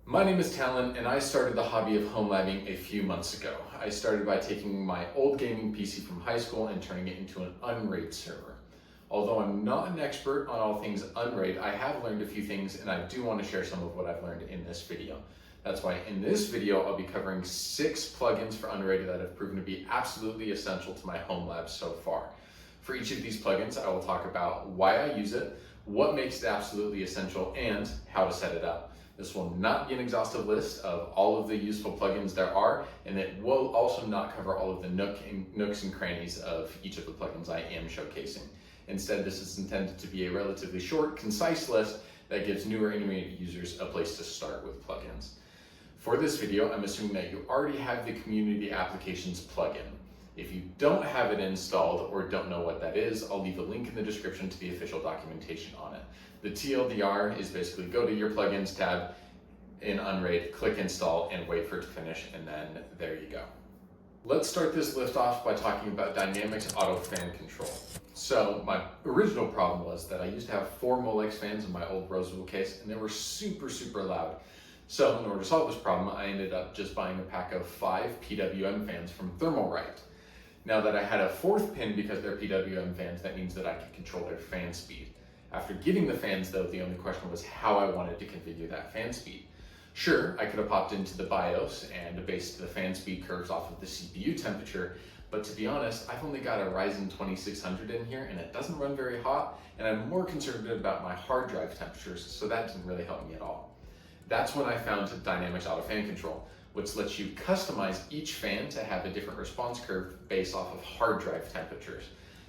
My name is Talon, and I started the hobby of home labbing a few months ago. I started by taking my old gaming PC from high school and turning it into an Unraid server. Although I'm not an expert on all things Unraid, I have learned a few things and I do want to share some of what I've learned in this video. That's why in this video, I'll be covering 6 plugins for Unraid that have proven to be absolutely essential to my home lab so far. For each of these plugins, I will talk about why I use it, what makes it absolutely essential, and how to set it up. This will not be an exhaustive list of all of the useful plugins there are, and it will also not cover all of the nooks and crannies of each of the plugins I am showcasing. Instead, this is intended to be a relatively short, concise list that gives newer intermediate users a place to start with plugins. For this video, I'm assuming that you already have the Community Applications plugin. If you don't have it installed or don't know what that is, I'll leave a link in the description to the official documentation on it. The TLDR is basically go to your plugins tab in Unraid, click install, and wait for it to finish, and then there you go. Let's start this lift off by talking about Dynamics Auto Fan Control. So my original problem was that I used to have 4 Molex fans in my old Roseville case, and they were super loud. So in order to solve this problem, I ended up just buying a pack of 5 PWM fans from Unraid. Now that I had a 4th pin because they're PWM fans, that means that I could control their fan speed. After getting the fans though, the only question was how I wanted to configure that fan speed. Sure, I could have popped into the BIOS and based the fan speed curves off of the CPU temperature, but to be honest, I've only got a Ryzen 2600 in here and it doesn't run very hot, and I'm more concerned about my hard drive temperatures, so that didn't really help me at all. That's when I found Dynamics Auto Fan Control, which lets you customize each fan to have a different response curve based off of hard drive temperatures.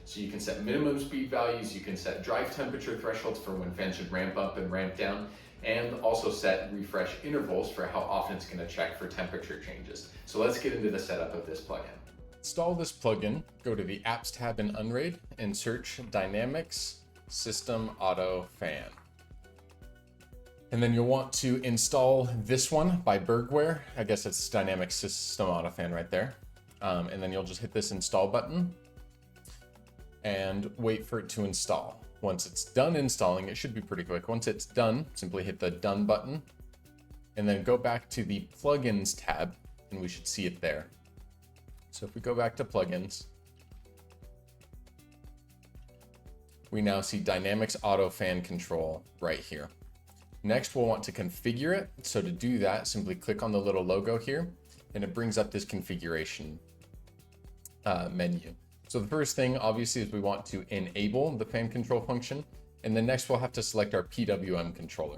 So you can set minimum speed values, you can set drive temperature thresholds for when fans should ramp up and ramp down, and also set refresh intervals for how often it's going to check for temperature changes. So let's get into the setup of this plugin. Install this plugin, go to the Apps tab in Unraid and search Dynamics System Auto Fan. And then you'll want to install this one by Bergware. I guess it's Dynamics System Auto Fan right there. And then you'll just hit this install button and wait for it to install. Once it's done installing, it should be pretty quick. Once it's done, simply hit the done button and then go back to the plugins tab and we should see it there. So if we go back to plugins, we now see Dynamics Auto Fan Control right here. Next, we'll want to configure it. So to do that, simply click on the little logo here and it brings up this configuration menu. So the first thing obviously is we want to enable the fan control function. And then next we'll have to select our PWM controller.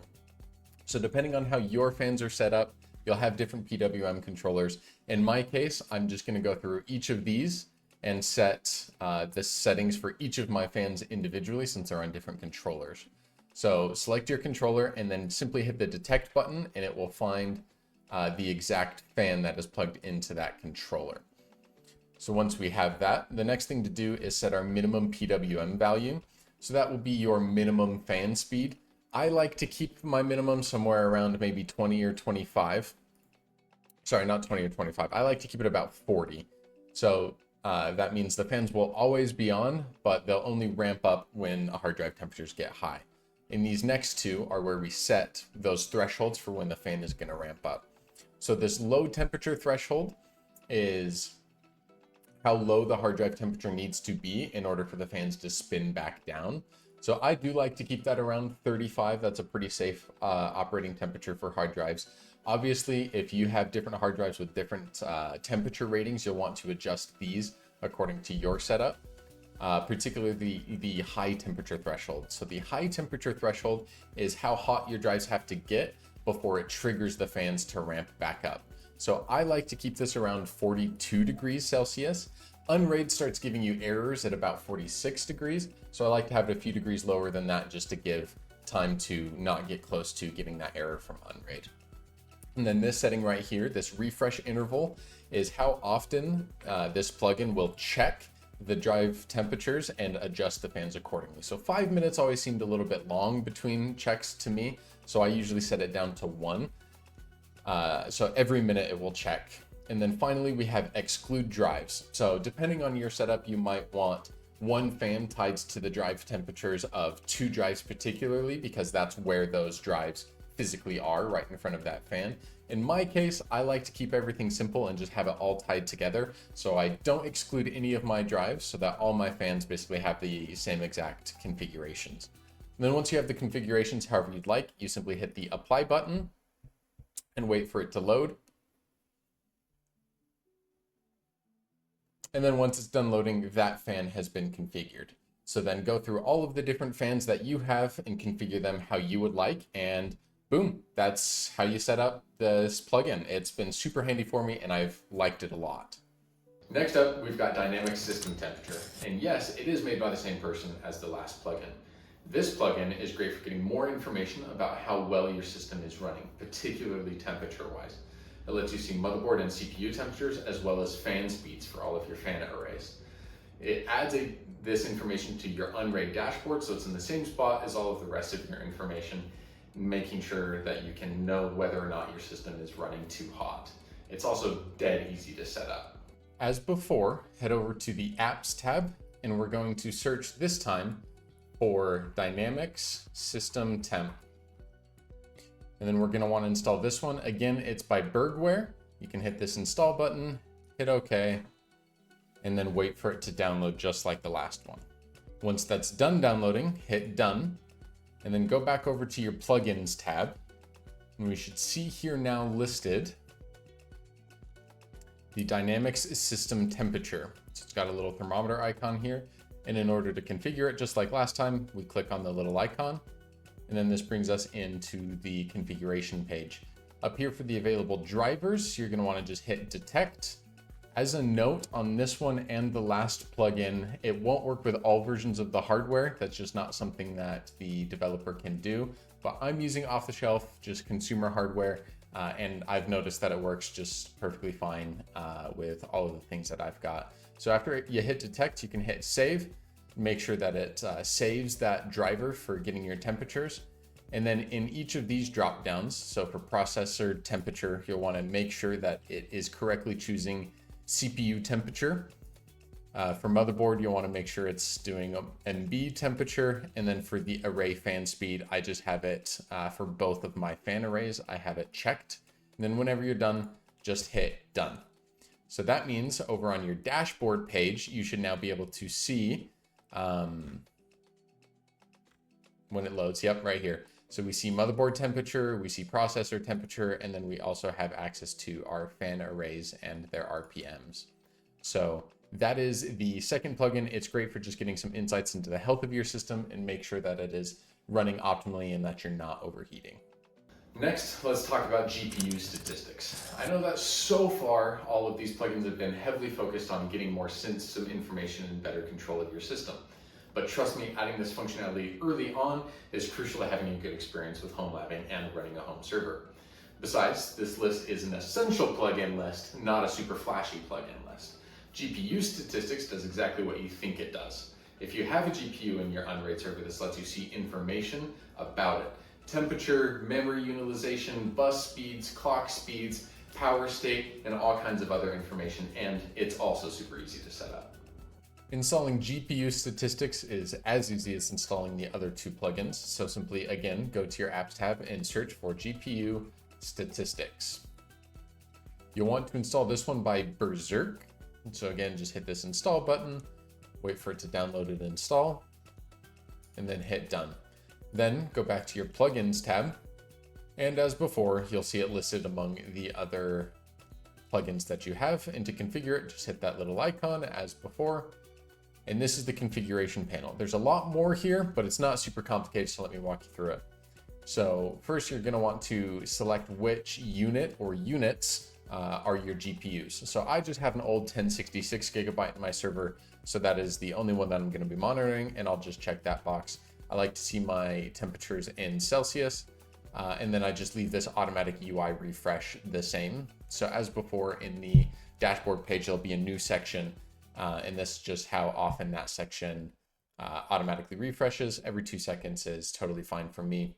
So depending on how your fans are set up, you'll have different PWM controllers. In my case, I'm just going to go through each of these and set the settings for each of my fans individually since they're on different controllers. So select your controller and then simply hit the detect button and it will find the exact fan that is plugged into that controller. So once we have that, the next thing to do is set our minimum PWM value. So that will be your minimum fan speed. I like to keep my minimum somewhere around maybe 20 or 25. Sorry, not 20 or 25. I like to keep it about 40. So that means the fans will always be on, but they'll only ramp up when hard drive temperatures get high. And these next two are where we set those thresholds for when the fan is going to ramp up. So this low temperature threshold is how low the hard drive temperature needs to be in order for the fans to spin back down. So I do like to keep that around 35. That's a pretty safe operating temperature for hard drives. Obviously, if you have different hard drives with different temperature ratings, you'll want to adjust these according to your setup. Particularly the high temperature threshold. So the high temperature threshold is how hot your drives have to get before it triggers the fans to ramp back up. So I like to keep this around 42 degrees Celsius. Unraid starts giving you errors at about 46 degrees. So I like to have it a few degrees lower than that just to give time to not get close to getting that error from Unraid. And then this setting right here, this refresh interval, is how often this plugin will check the drive temperatures and adjust the fans accordingly. So 5 minutes always seemed a little bit long between checks to me. So I usually set it down to 1. So every minute it will check. And then finally we have exclude drives. So depending on your setup, you might want one fan tied to the drive temperatures of 2 drives particularly, because that's where those drives physically are right in front of that fan. In my case, I like to keep everything simple and just have it all tied together, so I don't exclude any of my drives so that all my fans basically have the same exact configurations. And then once you have the configurations however you'd like, you simply hit the apply button and wait for it to load. And then once it's done loading, that fan has been configured. So then go through all of the different fans that you have and configure them how you would like, and boom, that's how you set up this plugin. It's been super handy for me and I've liked it a lot. Next up, we've got dynamic system temperature. And yes, it is made by the same person as the last plugin. This plugin is great for getting more information about how well your system is running, particularly temperature-wise. It lets you see motherboard and CPU temperatures as well as fan speeds for all of your fan arrays. It adds this information to your Unraid dashboard, so it's in the same spot as all of the rest of your information, making sure that you can know whether or not your system is running too hot. It's also dead easy to set up. As before, head over to the Apps tab, and we're going to search this time for Dynamics System Temp. And then we're going to want to install this one. Again, it's by Bergware. You can hit this install button, hit OK, and then wait for it to download just like the last one. Once that's done downloading, hit done, and then go back over to your plugins tab. And we should see here now listed the Dynamics System Temperature. So it's got a little thermometer icon here. And in order to configure it, just like last time, we click on the little icon. And then this brings us into the configuration page. Up here for the available drivers, you're going to want to just hit detect. As a note on this one and the last plugin, it won't work with all versions of the hardware. That's just not something that the developer can do. But I'm using off-the-shelf, just consumer hardware, and I've noticed that it works just perfectly fine with all of the things that I've got. So after you hit detect, you can hit save. Make sure that it saves that driver for getting your temperatures. And then in each of these drop downs, so for processor temperature, you'll want to make sure that it is correctly choosing CPU temperature. For motherboard, you'll want to make sure it's doing MB temperature. And then for the array fan speed, I just have it for both of my fan arrays, I have it checked. And then whenever you're done, just hit done. So that means over on your dashboard page, you should now be able to see when it loads. Yep, right here. So we see motherboard temperature, we see processor temperature, and then we also have access to our fan arrays and their RPMs. So that is the second plugin. It's great for just getting some insights into the health of your system and make sure that it is running optimally and that you're not overheating. Next, let's talk about GPU statistics. I know that so far, all of these plugins have been heavily focused on getting more system information and better control of your system. But trust me, adding this functionality early on is crucial to having a good experience with home labbing and running a home server. Besides, this list is an essential plugin list, not a super flashy plugin list. GPU statistics does exactly what you think it does. If you have a GPU in your Unraid server, this lets you see information about it. Temperature, memory utilization, bus speeds, clock speeds, power state, and all kinds of other information, and it's also super easy to set up. Installing GPU statistics is as easy as installing the other two plugins, so simply, again, go to your Apps tab and search for GPU statistics. You'll want to install this one by Berserk, so again, just hit this install button, wait for it to download and install, and then hit done. Then go back to your plugins tab, and as before, you'll see it listed among the other plugins that you have. And to configure it, just hit that little icon as before. And this is the configuration panel. There's a lot more here, but it's not super complicated, so let me walk you through it. So first, you're going to want to select which unit or units are your GPUs. So I just have an old 1066 gigabyte in my server, so that is the only one that I'm going to be monitoring, and I'll just check that box. I like to see my temperatures in Celsius, and then I just leave this automatic UI refresh the same. So as before, in the dashboard page, there'll be a new section, and this is just how often that section automatically refreshes. Every 2 seconds is totally fine for me.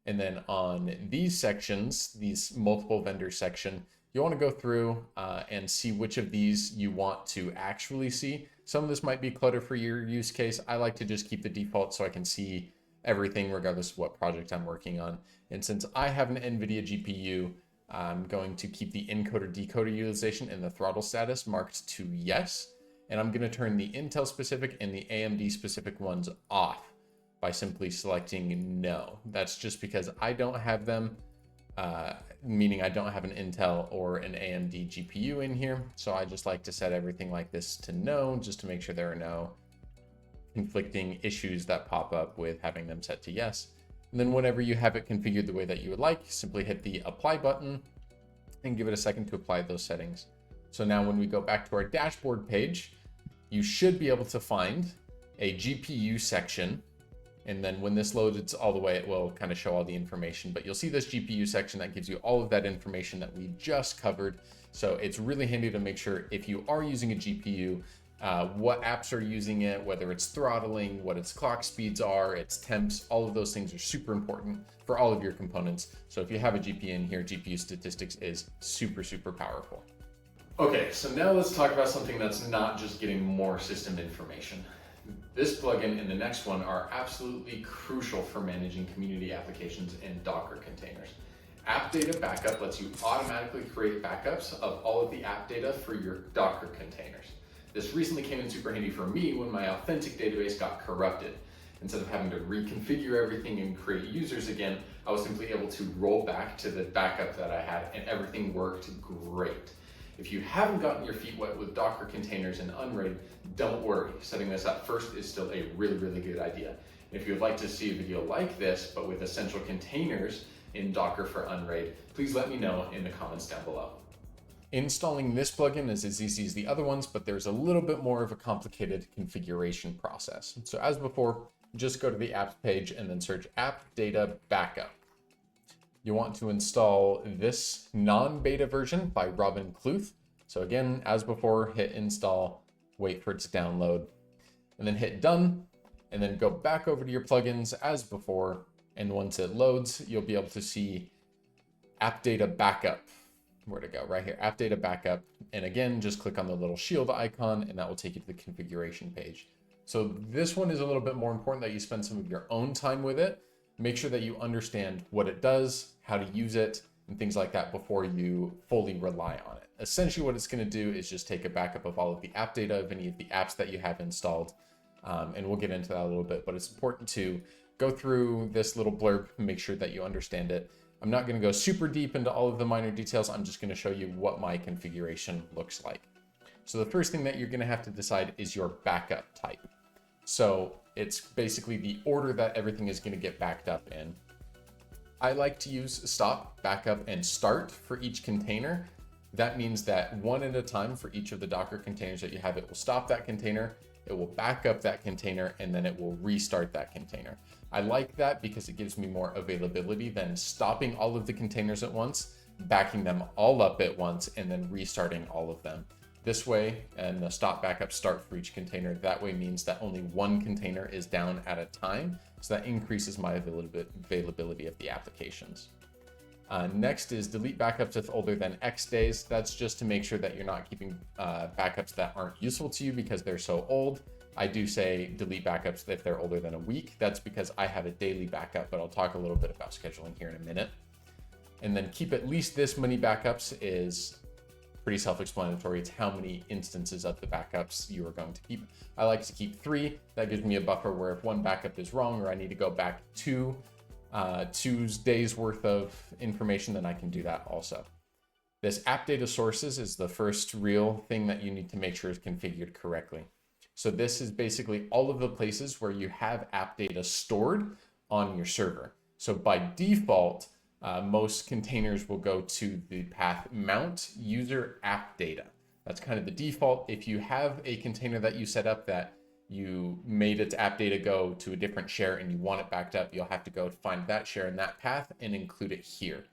And then on these sections, these multiple vendor section, you want to go through and see which of these you want to actually see. Some of this might be clutter for your use case. I like to just keep the default so I can see everything regardless of what project I'm working on. And since I have an NVIDIA GPU, I'm going to keep the encoder decoder utilization and the throttle status marked to yes. And I'm going to turn the Intel specific and the AMD specific ones off by simply selecting no. That's just because I don't have them, meaning I don't have an Intel or an AMD GPU in here. So I just like to set everything like this to no, just to make sure there are no conflicting issues that pop up with having them set to yes. And then whenever you have it configured the way that you would like, simply hit the apply button and give it a second to apply those settings. So now when we go back to our dashboard page, you should be able to find a GPU section. And then when this loads all the way, it will kind of show all the information, but you'll see this GPU section that gives you all of that information that we just covered. So it's really handy to make sure if you are using a GPU, what apps are using it, whether it's throttling, what its clock speeds are, its temps, all of those things are super important for all of your components. So if you have a GPU in here, GPU statistics is super, super powerful. Okay, so now let's talk about something that's not just getting more system information. This plugin and the next one are absolutely crucial for managing community applications in Docker containers. App Data Backup lets you automatically create backups of all of the app data for your Docker containers. This recently came in super handy for me when my Authentic database got corrupted. Instead of having to reconfigure everything and create users again, I was simply able to roll back to the backup that I had and everything worked great. If you haven't gotten your feet wet with Docker containers in Unraid, don't worry. Setting this up first is still a really, really good idea. If you would like to see a video like this, but with essential containers in Docker for Unraid, please let me know in the comments down below. Installing this plugin is as easy as the other ones, but there's a little bit more of a complicated configuration process. So as before, just go to the apps page and then search App Data Backup. You want to install this non-beta version by Robin Cluth. So again, as before, hit install, wait for it to download, and then hit done, and then go back over to your plugins as before. And once it loads, you'll be able to see App Data Backup. Where to go? Right here, App Data Backup. And again, just click on the little shield icon and that will take you to the configuration page. So this one is a little bit more important that you spend some of your own time with it. Make sure that you understand what it does, how to use it, and things like that before you fully rely on it. Essentially what it's going to do is just take a backup of all of the app data of any of the apps that you have installed. And we'll get into that a little bit, but it's important to go through this little blurb and make sure that you understand it. I'm not going to go super deep into all of the minor details. I'm just going to show you what my configuration looks like. So the first thing that you're going to have to decide is your backup type. So it's basically the order that everything is going to get backed up in. I like to use stop, backup, and start for each container. That means that one at a time for each of the Docker containers that you have, it will stop that container, it will back up that container, and then it will restart that container. I like that because it gives me more availability than stopping all of the containers at once, backing them all up at once, and then restarting all of them. This way, and the stop, backup, start for each container, that way means that only one container is down at a time. So that increases my availability of the applications. Next is delete backups if older than X days. That's just to make sure that you're not keeping backups that aren't useful to you because they're so old. I do say delete backups if they're older than a week. That's because I have a daily backup, but I'll talk a little bit about scheduling here in a minute. And then keep at least this many backups is pretty self-explanatory. It's how many instances of the backups you are going to keep. I like to keep 3. That gives me a buffer where if one backup is wrong or I need to go back 2 days worth of information, then I can do that also. This app data sources is the first real thing that you need to make sure is configured correctly. So this is basically all of the places where you have app data stored on your server. So by default, most containers will go to the path mount user app data. That's kind of the default. If you have a container that you set up that you made its app data go to a different share and you want it backed up, you'll have to go find that share in that path and include it here.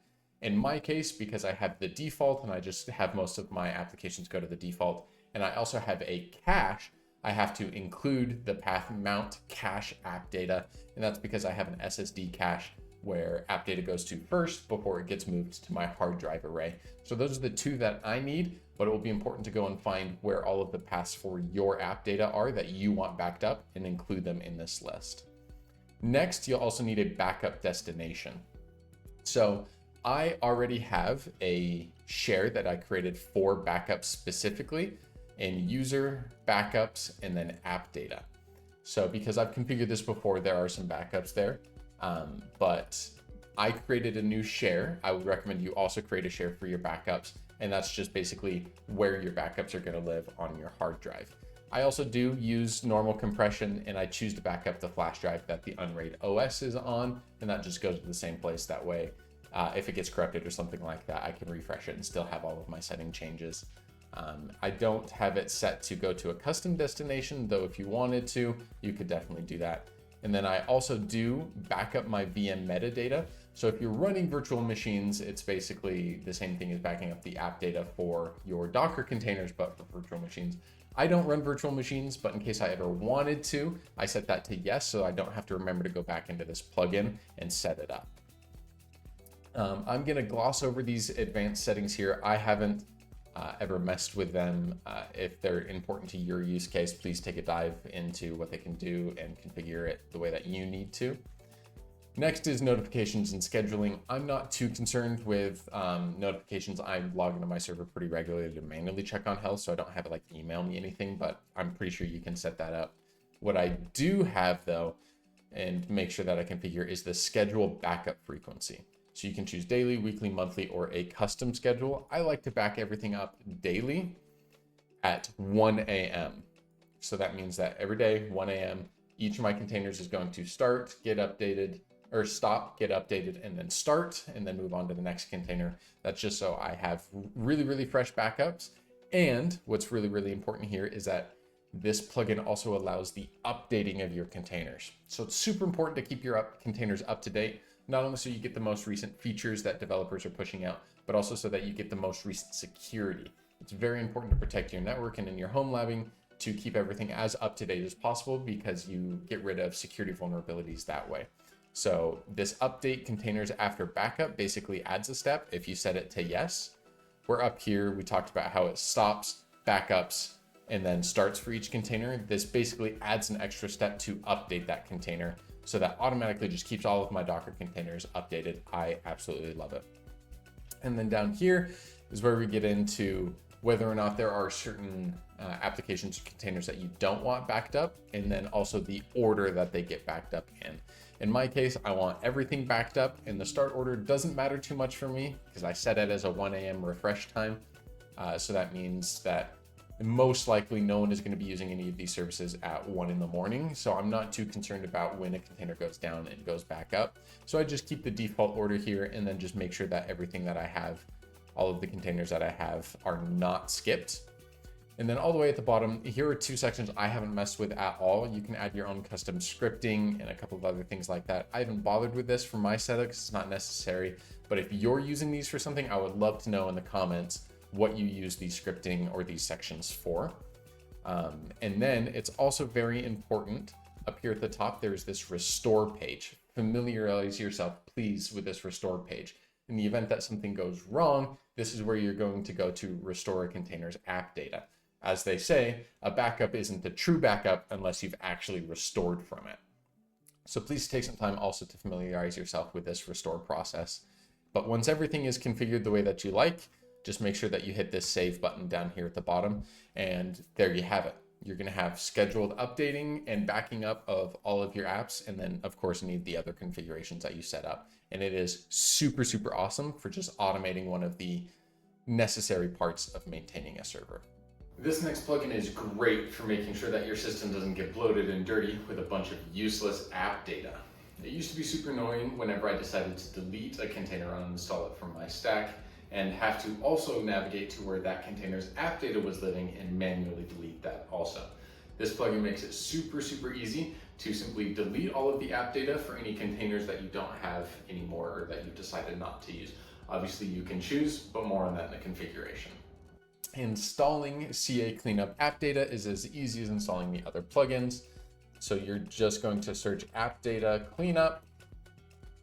In my case, because I have the default and I just have most of my applications go to the default, and I also have a cache, I have to include the path mount cache app data. And that's because I have an SSD cache where app data goes to first before it gets moved to my hard drive array. So those are the 2 that I need, but it will be important to go and find where all of the paths for your app data are that you want backed up and include them in this list. Next, you'll also need a backup destination. So I already have a share that I created for backups specifically in user, backups, and then app data. So because I've configured this before, there are some backups there, but I created a new share. I would recommend you also create a share for your backups, and that's just basically where your backups are going to live on your hard drive. I also do use normal compression, and I choose to back up the flash drive that the Unraid OS is on, and that just goes to the same place. That way, if it gets corrupted or something like that, I can refresh it and still have all of my setting changes. I don't have it set to go to a custom destination, though if you wanted to, you could definitely do that. And then I also do back up my VM metadata. So if you're running virtual machines, it's basically the same thing as backing up the app data for your Docker containers, but for virtual machines. I don't run virtual machines, but in case I ever wanted to, I set that to yes, so I don't have to remember to go back into this plugin and set it up. I'm gonna gloss over these advanced settings here. I haven't ever messed with them. If they're important to your use case, please take a dive into what they can do and configure it the way that you need to. Next is notifications and scheduling. I'm not too concerned with notifications. I log into my server pretty regularly to manually check on health, so I don't have it like email me anything, but I'm pretty sure you can set that up. What I do have though, and make sure that I configure, is the schedule backup frequency. So you can choose daily, weekly, monthly, or a custom schedule. I like to back everything up daily at 1 a.m. So that means that every day, 1 a.m., each of my containers is going to start, get updated, or stop, get updated, and then start, and then move on to the next container. That's just so I have really, really fresh backups. And what's really, really important here is that this plugin also allows the updating of your containers. So it's super important to keep your containers up to date, not only so you get the most recent features that developers are pushing out, but also so that you get the most recent security. It's very important to protect your network and in your home labbing to keep everything as up to date as possible, because you get rid of security vulnerabilities that way. So this update containers after backup basically adds a step if you set it to yes. We're up here, we talked about how it stops, backups, and then starts for each container. This basically adds an extra step to update that container, so that automatically just keeps all of my Docker containers updated. I absolutely love it. And then down here is where we get into whether or not there are certain applications or containers that you don't want backed up, and then also the order that they get backed up in. In my case, I want everything backed up, and the start order doesn't matter too much for me because I set it as a 1 a.m. refresh time. So that means that most likely no one is going to be using any of these services at 1 in the morning. So I'm not too concerned about when a container goes down and goes back up. So I just keep the default order here, and then just make sure that everything that I have, all of the containers that I have, are not skipped. And then all the way at the bottom, here are two sections I haven't messed with at all. You can add your own custom scripting and a couple of other things like that. I haven't bothered with this for my setup because it's not necessary. But if you're using these for something, I would love to know in the comments what you use these scripting or these sections for. And then it's also very important, up here at the top, there's this restore page. Familiarize yourself, please, with this restore page. In the event that something goes wrong, this is where you're going to go to restore a container's app data. As they say, a backup isn't a true backup unless you've actually restored from it. So please take some time also to familiarize yourself with this restore process. But once everything is configured the way that you like, just make sure that you hit this save button down here at the bottom, and there you have it. You're going to have scheduled updating and backing up of all of your apps, and then of course you need the other configurations that you set up. And it is super, super awesome for just automating one of the necessary parts of maintaining a server. This next plugin is great for making sure that your system doesn't get bloated and dirty with a bunch of useless app data. It used to be super annoying whenever I decided to delete a container, uninstall it from my stack, and have to also navigate to where that container's app data was living and manually delete that also. This plugin makes it super, super easy to simply delete all of the app data for any containers that you don't have anymore or that you've decided not to use. Obviously you can choose, but more on that in the configuration. Installing CA Cleanup app data is as easy as installing the other plugins. So you're just going to search app data cleanup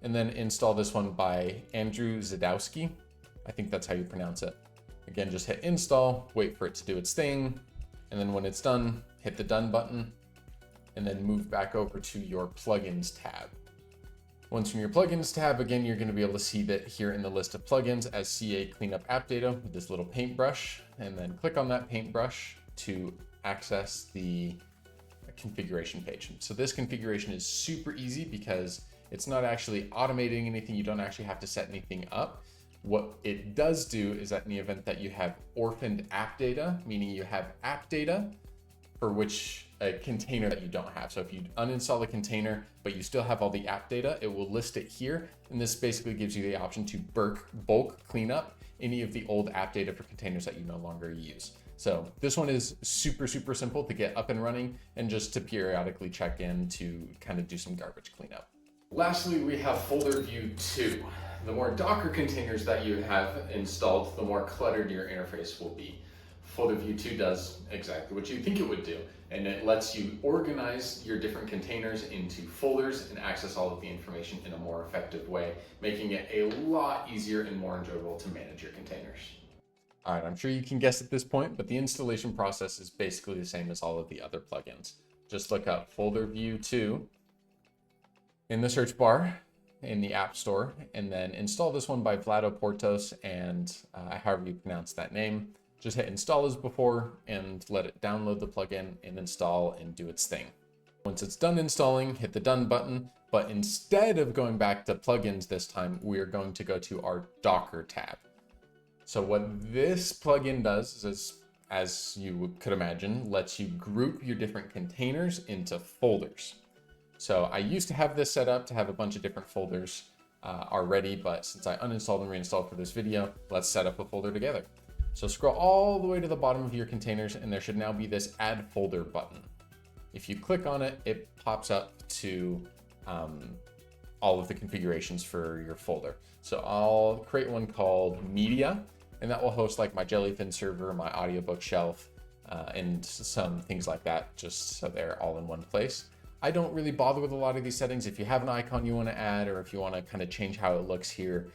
and then install this one by Andrew Zadowski. I think that's how you pronounce it. Again, just hit install, wait for it to do its thing. And then when it's done, hit the done button. and then move back over to your plugins tab. Once from your plugins tab, again, you're going to be able to see that here in the list of plugins as CA Cleanup App Data with this little paintbrush, and then click on that paintbrush to access the configuration page. So this configuration is super easy because it's not actually automating anything. You don't actually have to set anything up. What it does do is that in the event that you have orphaned app data, meaning you have app data for which a container that you don't have. So if you uninstall a container, but you still have all the app data, it will list it here. And this basically gives you the option to bulk clean up any of the old app data for containers that you no longer use. So this one is super, super simple to get up and running and just to periodically check in to kind of do some garbage cleanup. Lastly, we have folder view 2. The more Docker containers that you have installed, the more cluttered your interface will be. Folder view 2 does exactly what you think it would do, and it lets you organize your different containers into folders and access all of the information in a more effective way, making it a lot easier and more enjoyable to manage your containers. All right, I'm sure you can guess at this point, but the installation process is basically the same as all of the other plugins. Just look up folder view 2 in the search bar in the App Store, and then install this one by Vlado Portos, and however you pronounce that name. Just hit install as before and let it download the plugin and install and do its thing. Once it's done installing, hit the done button, but instead of going back to plugins this time, we are going to go to our Docker tab. So what this plugin does is, as you could imagine, lets you group your different containers into folders. So I used to have this set up to have a bunch of different folders already, but since I uninstalled and reinstalled for this video, let's set up a folder together. So scroll all the way to the bottom of your containers, and there should now be this add folder button. If you click on it, it pops up to all of the configurations for your folder. So I'll create one called media, and that will host like my Jellyfin server, my audiobook shelf, and some things like that, just so they're all in one place. I don't really bother with a lot of these settings. If you have an icon you want to add, or if you want to kind of change how it looks here,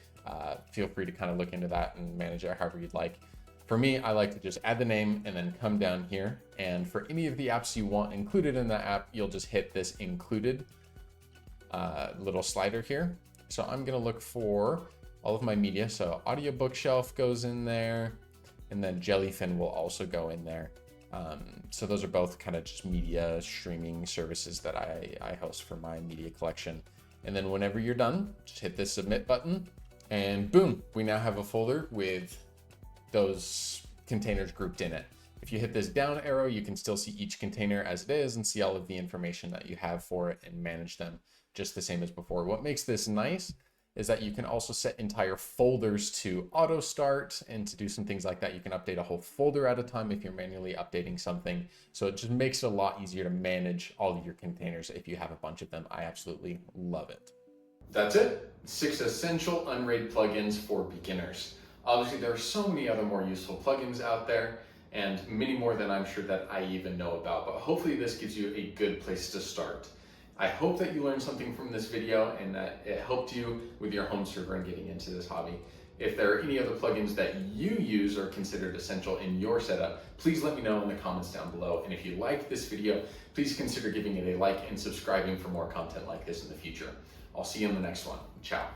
feel free to kind of look into that and manage it however you'd like. For me, I like to just add the name and then come down here. And for any of the apps you want included in that app, you'll just hit this included little slider here. So I'm going to look for all of my media. So audiobook shelf goes in there, and then Jellyfin will also go in there. So those are both kind of just media streaming services that I host for my media collection. And then whenever you're done, just hit the submit button, and boom, we now have a folder with those containers grouped in it. If you hit this down arrow, you can still see each container as it is and see all of the information that you have for it and manage them just the same as before. What makes this nice is that you can also set entire folders to auto start, and to do some things like that. You can update a whole folder at a time if you're manually updating something. So it just makes it a lot easier to manage all of your containers if you have a bunch of them. I absolutely love it. That's it. 6 essential Unraid plugins for beginners. Obviously, there are so many other more useful plugins out there, and many more than I'm sure that I even know about, but hopefully this gives you a good place to start. I hope that you learned something from this video and that it helped you with your home server and getting into this hobby. If there are any other plugins that you use or considered essential in your setup, please let me know in the comments down below. And if you liked this video, please consider giving it a like and subscribing for more content like this in the future. I'll see you in the next one. Ciao.